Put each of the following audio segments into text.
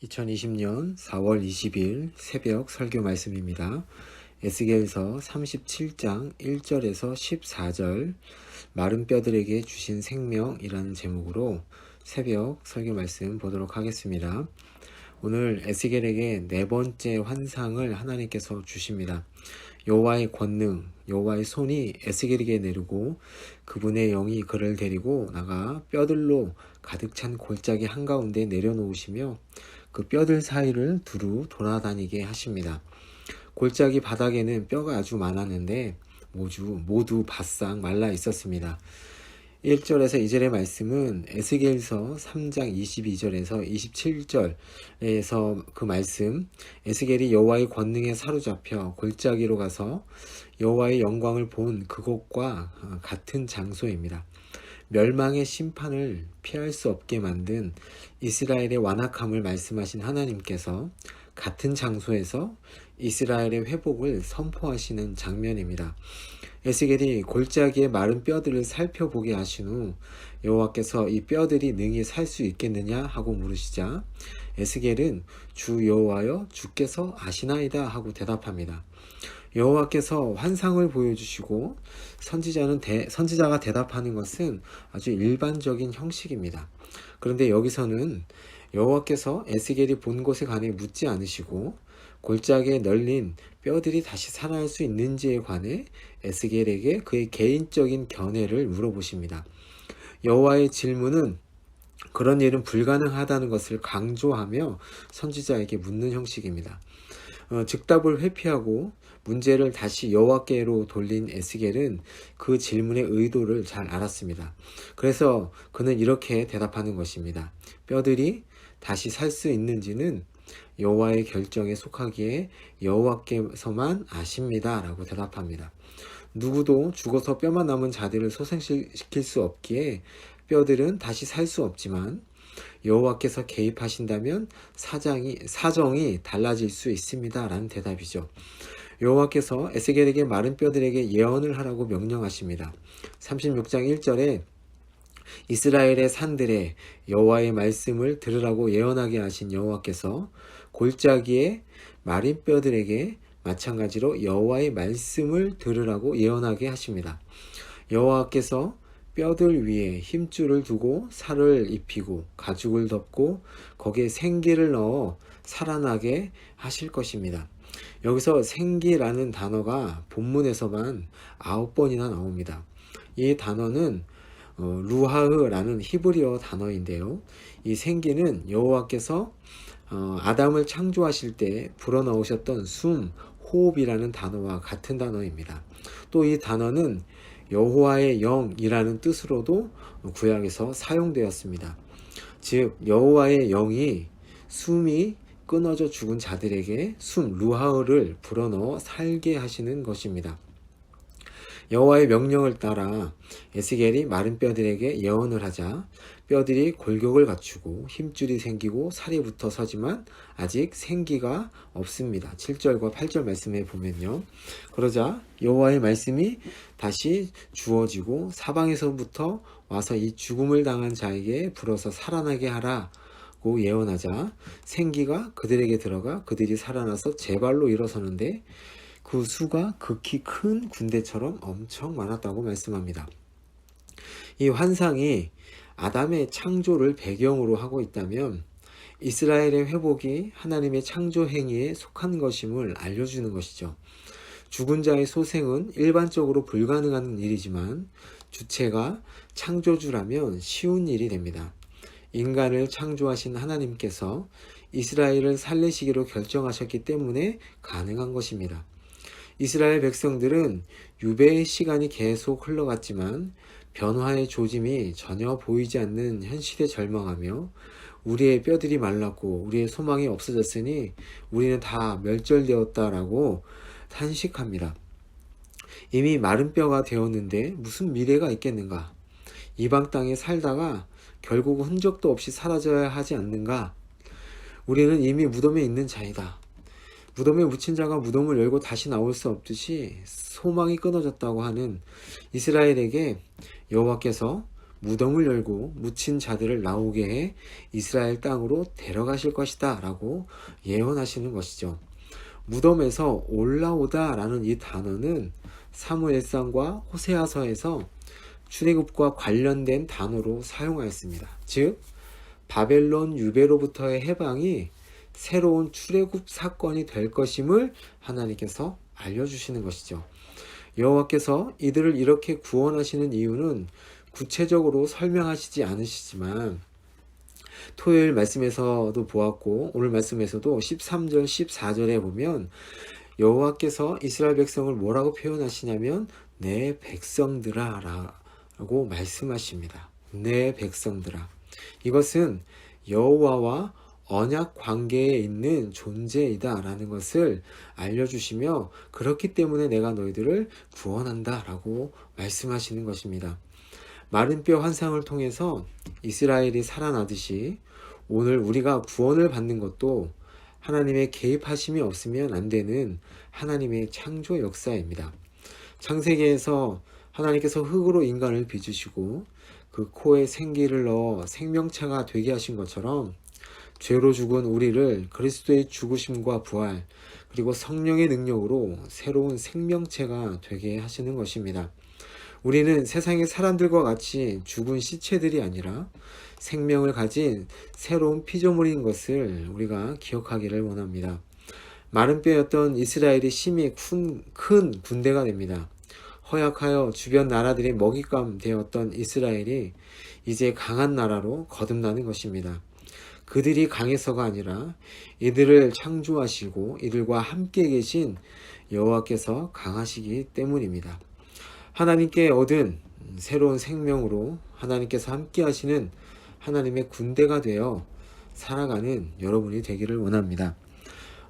2020년 4월 20일 새벽 설교 말씀입니다. 에스겔서 37장 1절에서 14절 마른 뼈들에게 주신 생명이라는 제목으로 새벽 설교 말씀 보도록 하겠습니다. 오늘 에스겔에게 네 번째 환상을 하나님께서 주십니다. 여호와의 권능, 여호와의 손이 에스겔에게 내리고 그분의 영이 그를 데리고 나가 뼈들로 가득 찬 골짜기 한가운데 내려놓으시며 그 뼈들 사이를 두루 돌아다니게 하십니다. 골짜기 바닥에는 뼈가 아주 많았는데 모두 바싹 말라 있었습니다. 1절에서 2절의 말씀은 에스겔서 3장 22절에서 27절에서 그 말씀, 에스겔이 여호와의 권능에 사로잡혀 골짜기로 가서 여호와의 영광을 본 그곳과 같은 장소입니다. 멸망의 심판을 피할 수 없게 만든 이스라엘의 완악함을 말씀하신 하나님께서 같은 장소에서 이스라엘의 회복을 선포하시는 장면입니다. 에스겔이 골짜기의 마른 뼈들을 살펴보게 하신 후 여호와께서 이 뼈들이 능히 살 수 있겠느냐 하고 물으시자 에스겔은 주 여호와여 주께서 아시나이다 하고 대답합니다. 여호와께서 환상을 보여주시고 선지자가 대답하는 것은 아주 일반적인 형식입니다. 그런데 여기서는 여호와께서 에스겔이 본 곳에 관해 묻지 않으시고 골짜기에 널린 뼈들이 다시 살아날 수 있는지에 관해 에스겔에게 그의 개인적인 견해를 물어보십니다. 여호와의 질문은 그런 일은 불가능하다는 것을 강조하며 선지자에게 묻는 형식입니다. 즉답을 회피하고 문제를 다시 여호와께로 돌린 에스겔은 그 질문의 의도를 잘 알았습니다. 그래서 그는 이렇게 대답하는 것입니다. 뼈들이 다시 살 수 있는지는 여호와의 결정에 속하기에 여호와께서만 아십니다 라고 대답합니다. 누구도 죽어서 뼈만 남은 자들을 소생시킬 수 없기에 뼈들은 다시 살 수 없지만 여호와께서 개입하신다면 사정이 달라질 수 있습니다 라는 대답이죠. 여호와께서 에스겔에게 마른 뼈들에게 예언을 하라고 명령하십니다. 36장 1절에 이스라엘의 산들에 여호와의 말씀을 들으라고 예언하게 하신 여호와께서 골짜기의 마른 뼈들에게 마찬가지로 여호와의 말씀을 들으라고 예언하게 하십니다. 여호와께서 뼈들 위에 힘줄을 두고 살을 입히고 가죽을 덮고 거기에 생기를 넣어 살아나게 하실 것입니다. 여기서 생기라는 단어가 본문에서만 9번이나 나옵니다. 이 단어는 루하흐라는 히브리어 단어인데요. 이 생기는 여호와께서 아담을 창조하실 때 불어넣으셨던 숨, 호흡이라는 단어와 같은 단어입니다. 또 이 단어는 여호와의 영이라는 뜻으로도 구약에서 사용되었습니다. 즉 여호와의 영이 숨이 끊어져 죽은 자들에게 루하흐를 불어넣어 살게 하시는 것입니다. 여호와의 명령을 따라 에스겔이 마른 뼈들에게 예언을 하자 뼈들이 골격을 갖추고 힘줄이 생기고 살이 붙어 서지만 아직 생기가 없습니다. 7절과 8절 말씀에 보면요. 그러자 여호와의 말씀이 다시 주어지고 사방에서부터 와서 이 죽음을 당한 자에게 불어서 살아나게 하라고 예언하자 생기가 그들에게 들어가 그들이 살아나서 제발로 일어서는데 그 수가 극히 큰 군대처럼 엄청 많았다고 말씀합니다. 이 환상이 아담의 창조를 배경으로 하고 있다면 이스라엘의 회복이 하나님의 창조 행위에 속한 것임을 알려주는 것이죠. 죽은 자의 소생은 일반적으로 불가능한 일이지만 주체가 창조주라면 쉬운 일이 됩니다. 인간을 창조하신 하나님께서 이스라엘을 살리시기로 결정하셨기 때문에 가능한 것입니다. 이스라엘 백성들은 유배의 시간이 계속 흘러갔지만 변화의 조짐이 전혀 보이지 않는 현실에 절망하며 우리의 뼈들이 말랐고 우리의 소망이 없어졌으니 우리는 다 멸절되었다라고 탄식합니다. 이미 마른 뼈가 되었는데 무슨 미래가 있겠는가? 이방 땅에 살다가 결국 흔적도 없이 사라져야 하지 않는가? 우리는 이미 무덤에 있는 자이다. 무덤에 묻힌 자가 무덤을 열고 다시 나올 수 없듯이 소망이 끊어졌다고 하는 이스라엘에게 여호와께서 무덤을 열고 묻힌 자들을 나오게 해 이스라엘 땅으로 데려가실 것이다 라고 예언하시는 것이죠. 무덤에서 올라오다 라는 이 단어는 사무엘상과 호세아서에서 출애굽과 관련된 단어로 사용하였습니다. 즉 바벨론 유배로부터의 해방이 새로운 출애굽 사건이 될 것임을 하나님께서 알려주시는 것이죠. 여호와께서 이들을 이렇게 구원하시는 이유는 구체적으로 설명하시지 않으시지만 토요일 말씀에서도 보았고 오늘 말씀에서도 13절 14절에 보면 여호와께서 이스라엘 백성을 뭐라고 표현하시냐면 내 백성들아 라고 말씀하십니다. 내 백성들아. 이것은 여호와와 언약 관계에 있는 존재이다 라는 것을 알려주시며 그렇기 때문에 내가 너희들을 구원한다 라고 말씀하시는 것입니다. 마른 뼈 환상을 통해서 이스라엘이 살아나듯이 오늘 우리가 구원을 받는 것도 하나님의 개입하심이 없으면 안 되는 하나님의 창조 역사입니다. 창세기에서 하나님께서 흙으로 인간을 빚으시고 그 코에 생기를 넣어 생명체가 되게 하신 것처럼 죄로 죽은 우리를 그리스도의 죽으심과 부활 그리고 성령의 능력으로 새로운 생명체가 되게 하시는 것입니다. 우리는 세상의 사람들과 같이 죽은 시체들이 아니라 생명을 가진 새로운 피조물인 것을 우리가 기억하기를 원합니다. 마른 뼈였던 이스라엘이 심히 큰 군대가 됩니다. 허약하여 주변 나라들의 먹잇감 되었던 이스라엘이 이제 강한 나라로 거듭나는 것입니다. 그들이 강해서가 아니라 이들을 창조하시고 이들과 함께 계신 여호와께서 강하시기 때문입니다. 하나님께 얻은 새로운 생명으로 하나님께서 함께 하시는 하나님의 군대가 되어 살아가는 여러분이 되기를 원합니다.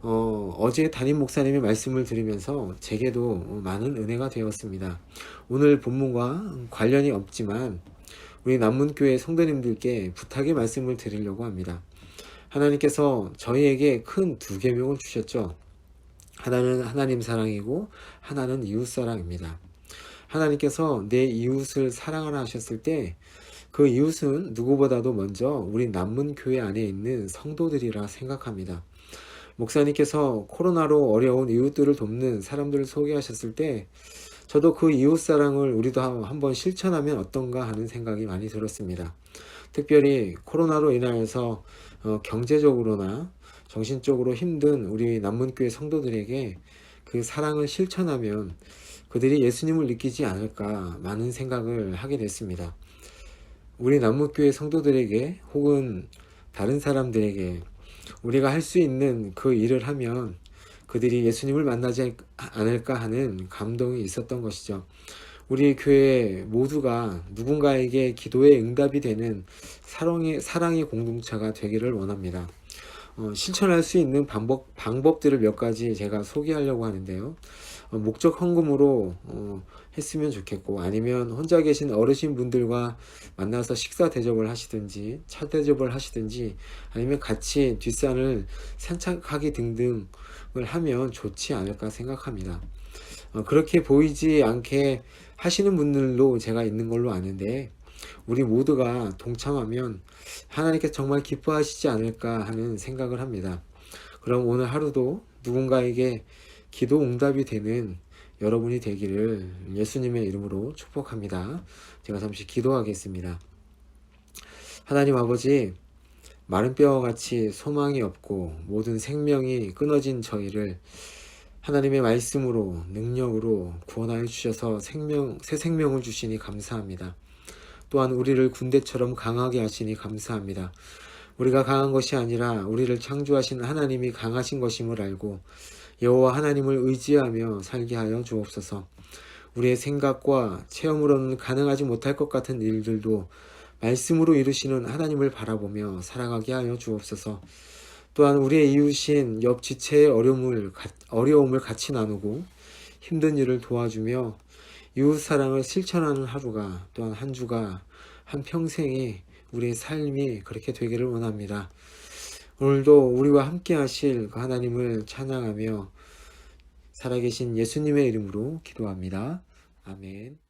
어제 담임 목사님의 말씀을 들으면서 제게도 많은 은혜가 되었습니다. 오늘 본문과 관련이 없지만 우리 남문교회 성도님들께 부탁의 말씀을 드리려고 합니다. 하나님께서 저희에게 큰 두 계명을 주셨죠. 하나는 하나님 사랑이고 하나는 이웃 사랑입니다. 하나님께서 내 이웃을 사랑하라 하셨을 때 그 이웃은 누구보다도 먼저 우리 남문교회 안에 있는 성도들이라 생각합니다. 목사님께서 코로나로 어려운 이웃들을 돕는 사람들을 소개하셨을 때 저도 그 이웃 사랑을 우리도 한번 실천하면 어떤가 하는 생각이 많이 들었습니다. 특별히 코로나로 인하여서 경제적으로나 정신적으로 힘든 우리 남문교회 성도들에게 그 사랑을 실천하면 그들이 예수님을 느끼지 않을까 많은 생각을 하게 됐습니다. 우리 남문교회 성도들에게 혹은 다른 사람들에게 우리가 할 수 있는 그 일을 하면 그들이 예수님을 만나지 않을까 하는 감동이 있었던 것이죠. 우리 교회 모두가 누군가에게 기도의 응답이 되는 사랑의 공동체가 되기를 원합니다. 실천할 수 있는 방법들을 몇 가지 제가 소개하려고 하는데요. 목적 헌금으로 했으면 좋겠고 아니면 혼자 계신 어르신 분들과 만나서 식사 대접을 하시든지 차 대접을 하시든지 아니면 같이 뒷산을 산책하기 등등을 하면 좋지 않을까 생각합니다. 그렇게 보이지 않게 하시는 분들도 제가 있는 걸로 아는데 우리 모두가 동참하면 하나님께서 정말 기뻐하시지 않을까 하는 생각을 합니다. 그럼 오늘 하루도 누군가에게 기도 응답이 되는 여러분이 되기를 예수님의 이름으로 축복합니다. 제가 잠시 기도하겠습니다. 하나님 아버지, 마른 뼈와 같이 소망이 없고 모든 생명이 끊어진 저희를 하나님의 말씀으로 능력으로 구원하여 주셔서 새 생명을 주시니 감사합니다. 또한 우리를 군대처럼 강하게 하시니 감사합니다. 우리가 강한 것이 아니라 우리를 창조하신 하나님이 강하신 것임을 알고 여호와 하나님을 의지하며 살게 하여 주옵소서. 우리의 생각과 체험으로는 가능하지 못할 것 같은 일들도 말씀으로 이루시는 하나님을 바라보며 살아가게 하여 주옵소서. 또한 우리의 이웃인 옆 지체의 어려움을 같이 나누고 힘든 일을 도와주며 이웃 사랑을 실천하는 하루가 또한 한 주가 한 평생이 우리의 삶이 그렇게 되기를 원합니다. 오늘도 우리와 함께 하실 그 하나님을 찬양하며 살아계신 예수님의 이름으로 기도합니다. 아멘.